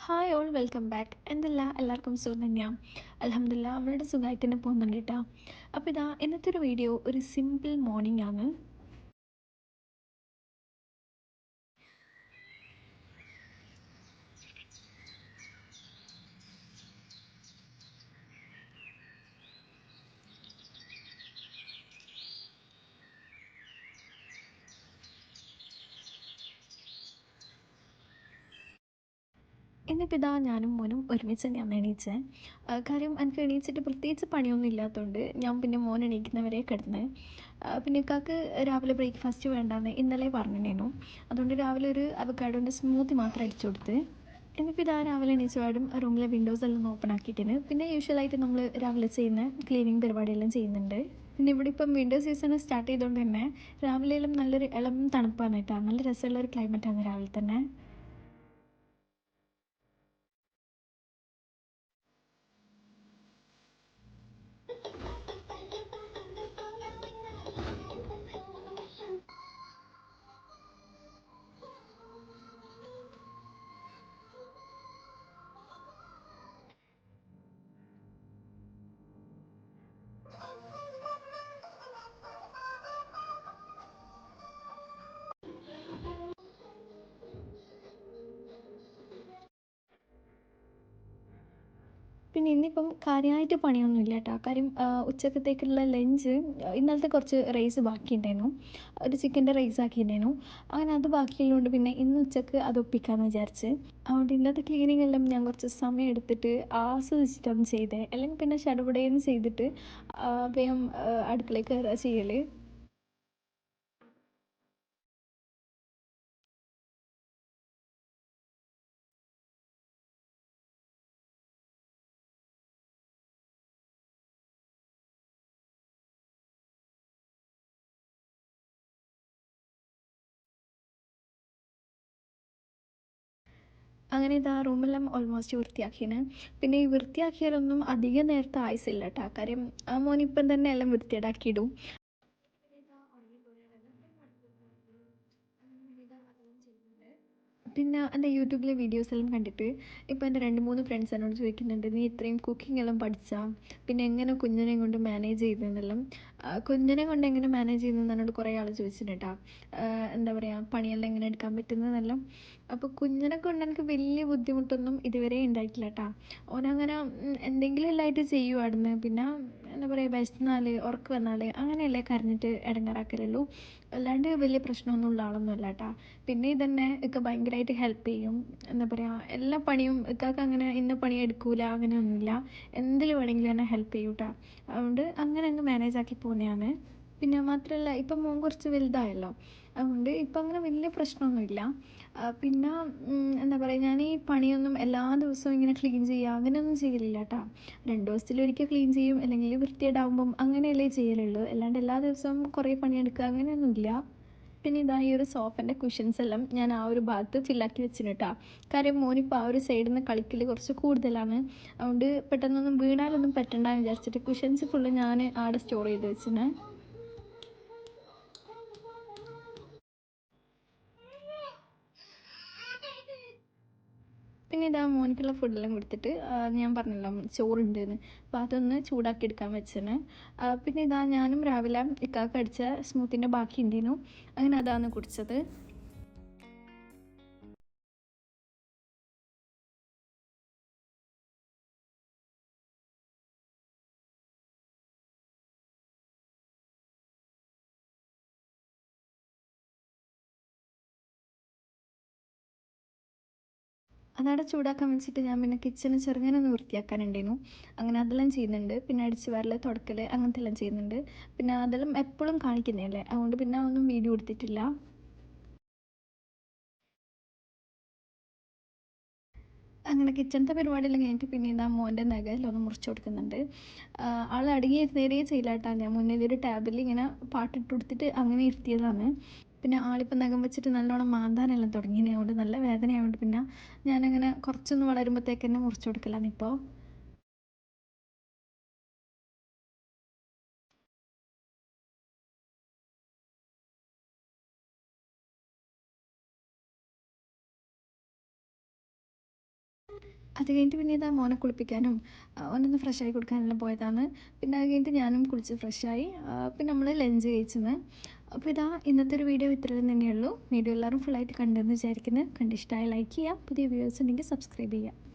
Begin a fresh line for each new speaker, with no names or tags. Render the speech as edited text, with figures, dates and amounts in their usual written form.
Hi all welcome back. എന്തല്ല എല്ലാവർക്കും സുഖം തന്നെയാണ്. അൽഹംദുലില്ലാ അവളുടെ സുഖമായിട്ട് തന്നെ പോകുന്നുണ്ട് കേട്ടോ. അപ്പോൾ ഇതാ ഇന്നത്തെ ഒരു വീഡിയോ ഒരു സിമ്പിൾ മോർണിംഗ് ആണ്. ഇന്നിപ്പോൾ ഇതാ ഞാനും മോനും ഒരുമിച്ച് തന്നെയാണ് എണീച്ചത്. കാര്യം എനിക്ക് എണീച്ചിട്ട് പ്രത്യേകിച്ച് പണിയൊന്നും ഇല്ലാത്തതുകൊണ്ട് ഞാൻ പിന്നെ മോൻ എണീക്കുന്നവരെ കിടന്ന്. പിന്നെ ഇക്കാക്ക് രാവിലെ ബ്രേക്ക്ഫാസ്റ്റ് വേണ്ടാന്ന് ഇന്നലെ പറഞ്ഞിട്ടുണ്ടായിരുന്നു. അതുകൊണ്ട് രാവിലെ ഒരു അവക്കാഡോൻ്റെ സ്മൂത്തി മാത്രം അടിച്ചു കൊടുത്ത്. എന്നിപ്പോൾ ഇതാ രാവിലെ എണീച്ച പാടും റൂമിലെ വിൻഡോസ് എല്ലാം ഓപ്പൺ ആക്കിയിട്ടുണ്ട്. പിന്നെ യൂഷ്വലായിട്ട് നമ്മൾ രാവിലെ ചെയ്യുന്ന ക്ലീനിങ് പരിപാടിയെല്ലാം ചെയ്യുന്നുണ്ട്. പിന്നെ ഇവിടെ ഇപ്പം വിൻ്റർ സീസൺ സ്റ്റാർട്ട് ചെയ്തുകൊണ്ട് തന്നെ രാവിലെയെല്ലാം നല്ലൊരു ഇളം തണുപ്പാണ് കേട്ടോ. നല്ല രസമുള്ള ഒരു ക്ലൈമറ്റാണ് രാവിലെ തന്നെ. പിന്നെ ഇന്നിപ്പം കാര്യമായിട്ട് പണിയൊന്നുമില്ല കേട്ടോ. കാര്യം ഉച്ചക്കത്തേക്കുള്ള ലഞ്ച് ഇന്നലത്തെ കുറച്ച് റൈസ് ബാക്കിയുണ്ടായിരുന്നു. ഒരു ചിക്കൻ്റെ റൈസ് ആക്കിയിട്ടുണ്ടായിരുന്നു. അങ്ങനെ അത് ബാക്കിയുള്ളതുകൊണ്ട് പിന്നെ ഇന്ന് ഉച്ചക്ക് അത് ഒപ്പിക്കാമെന്ന് വിചാരിച്ച്. അതുകൊണ്ട് ഇന്നത്തെ ക്ലീനിങ് എല്ലാം ഞാൻ കുറച്ച് സമയം എടുത്തിട്ട് ആസ്വദിച്ചിട്ടാണ് ചെയ്തത്. അല്ലെങ്കിൽ പിന്നെ ചടുപടേന്ന് ചെയ്തിട്ട് വേഗം അടുക്കളയിൽ കയറുക ചെയ്യൽ. അങ്ങനെ ഇതാ റൂമെല്ലാം ഓൾമോസ്റ്റ് വൃത്തിയാക്കിയാണ്. പിന്നെ ഈ വൃത്തിയാക്കിയാലൊന്നും അധികം നേരത്തെ ആയുസില്ല കേട്ടോ. കാര്യം ആ മോനിപ്പം തന്നെ എല്ലാം വൃത്തിയേടാക്കിയിടും. പിന്നെ എൻ്റെ യൂട്യൂബിലെ വീഡിയോസ് എല്ലാം കണ്ടിട്ട് ഇപ്പോൾ എൻ്റെ രണ്ട് മൂന്ന് ഫ്രണ്ട്സ് എന്നോട് ചോദിക്കുന്നുണ്ട്, നീ ഇത്രയും കുക്കിംഗ് എല്ലാം പഠിച്ചാൽ പിന്നെ എങ്ങനെ കുഞ്ഞിനെയും കൊണ്ട് മാനേജ് ചെയ്തതെന്നെല്ലാം. കുഞ്ഞിനെ കൊണ്ട് എങ്ങനെ മാനേജ് ചെയ്യുന്നതെന്ന് എന്നോട് കുറേ ആൾ ചോദിച്ചിട്ടുണ്ട് കേട്ടോ. എന്താ പറയുക, പണിയെല്ലാം എങ്ങനെ എടുക്കാൻ പറ്റുന്നതെന്നെല്ലാം. അപ്പോൾ കുഞ്ഞിനെ കൊണ്ട് എനിക്ക് വലിയ ബുദ്ധിമുട്ടൊന്നും ഇതുവരെ ഉണ്ടായിട്ടില്ല കേട്ടോ. ഓനങ്ങനെ എന്തെങ്കിലും എല്ലാമായിട്ട് ചെയ്യുമായിരുന്നു. പിന്നെ എന്താ പറയുക, വിശന്നാൽ ഉറക്കം വന്നാൽ അങ്ങനെയല്ലേ കരഞ്ഞിട്ട് ഇടങ്ങാറാക്കലുള്ളൂ. അല്ലാണ്ട് വലിയ പ്രശ്നമൊന്നും ആളൊന്നും അല്ല കേട്ടോ. പിന്നെ ഇതന്നെ ഒക്കെ ഭയങ്കരമായിട്ട് ഹെൽപ്പ് ചെയ്യും. എന്താ പറയുക, എല്ലാ പണിയും ഇക്കാക്ക് അങ്ങനെ ഇന്ന പണി എടുക്കൂല അങ്ങനെയൊന്നുമില്ല. എന്തിൽ വേണമെങ്കിലും എന്നെ ഹെൽപ്പ് ചെയ്യും കേട്ടോ. അതുകൊണ്ട് അങ്ങനെ അങ്ങ് മാനേജ് ആക്കി പോകുന്നതാണ്. പിന്നെ മാത്രമല്ല ഇപ്പം മോൻ കുറച്ച് വലുതായല്ലോ. അതുകൊണ്ട് ഇപ്പം അങ്ങനെ വലിയ പ്രശ്നമൊന്നുമില്ല. പിന്നെ എന്താ പറയുക, ഞാൻ ഈ പണിയൊന്നും എല്ലാ ദിവസവും ഇങ്ങനെ ക്ലീൻ ചെയ്യുക അങ്ങനെയൊന്നും ചെയ്യലില്ല കേട്ടോ. 2 ദിവസത്തിലൊരിക്കൽ ക്ലീൻ ചെയ്യും, അല്ലെങ്കിൽ വൃത്തികേടാവുമ്പം അങ്ങനെയല്ലേ ചെയ്യലുള്ളൂ. അല്ലാണ്ട് എല്ലാ ദിവസവും കുറേ പണിയെടുക്കുക അങ്ങനെയൊന്നുമില്ല. പിന്നെ ഇതാ ഈ ഒരു സോഫേൻ്റെ കുഷ്യൻസ് എല്ലാം ഞാൻ ആ ഒരു ഭാഗത്ത് ഫില്ലാക്കി വെച്ചിന് കേട്ടോ. കാര്യം മോനിപ്പോൾ ആ ഒരു സൈഡിൽ നിന്ന് കളിക്കൽ കുറച്ച് കൂടുതലാണ്. അതുകൊണ്ട് പെട്ടെന്നൊന്നും വീണാലൊന്നും പറ്റണ്ടെന്ന് വിചാരിച്ചിട്ട് കുഷ്യൻസ് ഫുള്ള് ഞാൻ ആടെ സ്റ്റോർ ചെയ്ത് വെച്ചിന്. പിന്നെ ഇതാ മോനിക്കുള്ള ഫുഡെല്ലാം കൊടുത്തിട്ട് ഞാൻ പറഞ്ഞല്ലോ ചോറുണ്ടെന്ന്, അപ്പോൾ അതൊന്ന് ചൂടാക്കി എടുക്കാൻ വെച്ചേന്. പിന്നെ ഇതാ ഞാനും രാവിലെ ഇക്കാക്ക് അടിച്ച സ്മൂത്തിൻ്റെ ബാക്കി ഉണ്ടായിരുന്നു. അങ്ങനെ അതാണ് കുടിച്ചത്. അതവിടെ ചൂടാക്കാൻ വെച്ചിട്ട് ഞാൻ പിന്നെ കിച്ചണ് ചെറുങ്ങനെ ഒന്ന് വൃത്തിയാക്കാനുണ്ടായിരുന്നു. അങ്ങനെ അതെല്ലാം ചെയ്യുന്നുണ്ട്. പിന്നെ അടിച്ച് വാരൽ, തുടക്കൽ അങ്ങനത്തെ എല്ലാം ചെയ്യുന്നുണ്ട്. പിന്നെ അതെല്ലാം എപ്പോഴും കാണിക്കുന്നതല്ലേ, അതുകൊണ്ട് പിന്നെ ഒന്നും വീഡിയോ എടുത്തിട്ടില്ല. അങ്ങനെ കിച്ചണത്തെ പരിപാടിയെല്ലാം കഴിഞ്ഞിട്ട് പിന്നെ ഇതാ മോൻ്റെ നഖമെല്ലാം ഒന്ന് മുറിച്ച് കൊടുക്കുന്നുണ്ട്. ആൾ അടങ്ങി നേരെ ചെയ്യില്ല കേട്ടോ. ഞാൻ മുന്നിൽ ഒരു ടാബിൽ ഇങ്ങനെ പാട്ടിട്ട് കൊടുത്തിട്ട് അങ്ങനെ ഇരുത്തിയതാണ്. പിന്നെ ആളിപ്പോൾ നഖം വെച്ചിട്ട് നല്ലോണം മാന്താനെല്ലാം തുടങ്ങി. അതുകൊണ്ട് നല്ല വേദനയായതുകൊണ്ട് പിന്നെ ഞാനങ്ങനെ കുറച്ചൊന്ന് വളരുമ്പോഴത്തേക്ക് തന്നെ മുറിച്ച് കൊടുക്കലാണ് ഇപ്പോൾ. അത് കഴിഞ്ഞിട്ട് പിന്നെ ഇതാ മോനെ കുളിപ്പിക്കാനും ഓനൊന്ന് ഫ്രഷായി കൊടുക്കാനെല്ലാം പോയതാണ്. പിന്നെ അത് കഴിഞ്ഞിട്ട് ഞാനും കുളിച്ച് ഫ്രഷായി. പിന്നെ നമ്മൾ ലഞ്ച് കഴിച്ചെന്ന്. അപ്പോൾ ഇതാ ഇന്നത്തെ ഒരു വീഡിയോ ഇത്രയും തന്നെയുള്ളൂ. വീഡിയോ എല്ലാവരും ഫുള്ളായിട്ട് കണ്ടെന്ന് വിചാരിക്കുന്നു. കണ്ടിഷ്ടമായി ലൈക്ക് ചെയ്യുക. പുതിയ വ്യൂവേഴ്സ് ഉണ്ടെങ്കിൽ സബ്സ്ക്രൈബ് ചെയ്യുക.